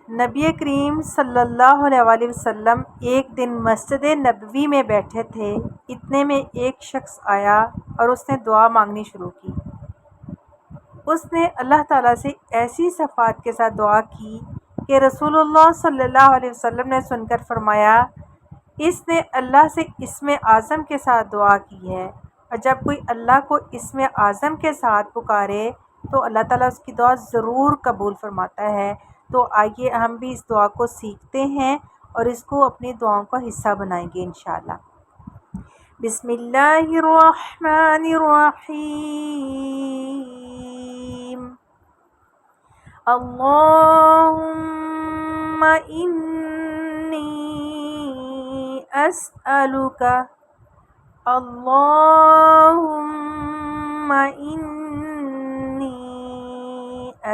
नबी करीम सल्लल्लाहु अलैहि वसल्लम एक दिन मस्जिद नबवी में बैठे थे। इतने में एक शख्स आया और उसने दुआ मांगनी शुरू की। उसने अल्लाह ताला से ऐसी सफ़ात के साथ दुआ की कि रसूलुल्लाह सल्लल्लाहु अलैहि वसल्लम ने सुनकर फरमाया, इसने अल्लाह से इस्म आज़म के साथ दुआ की है, और जब कोई अल्लाह को इस्म आज़म के साथ पुकारे तो अल्लाह ताला उसकी दुआ ज़रूर कबूल फरमाता है। तो आइए हम भी इस दुआ को सीखते हैं और इसको अपनी दुआओं का हिस्सा बनाएंगे इंशाअल्लाह। बिस्मिल्लाहिर्रहमानिर्रहीम। अल्लाहुम्मा इन्नी अस्अलुका अल्लाहुम्मा इन्नी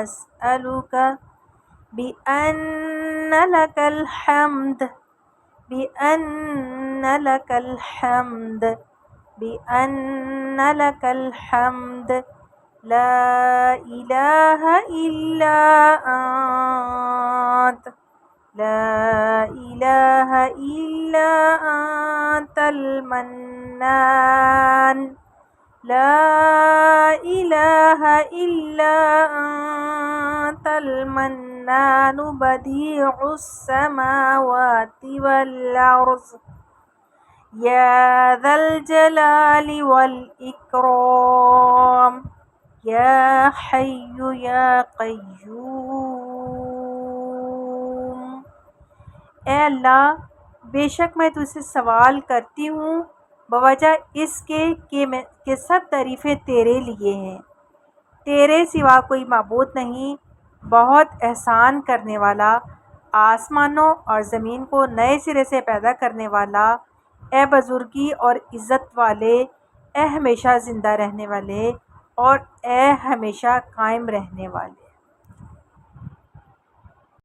अस्अलुका बिअन्न लकल हम्द बिअन्न लकल हम्द बिअन्न लकल हम्द ला इलाहा इल्ला अंत ला इलाहा इल्ला अंतल मन्नान ला इलाहा इल्ला अंतल मन्नानु बदीउस समावाति वल अर्ज़ या ज़ल जलाली वल इकराम या हय्यु या क़य्यूम। ए अल्लाह, बेशक मैं तुझसे सवाल करती हूँ बवजह इसके कि सब तारीफ़ें तेरे लिए हैं। तेरे सिवा कोई माबूद नहीं, बहुत एहसान करने वाला, आसमानों और ज़मीन को नए सिरे से पैदा करने वाला, ए बुज़ुर्गी और इज़्ज़त वाले, ए हमेशा ज़िंदा रहने वाले और ए हमेशा कायम रहने वाले।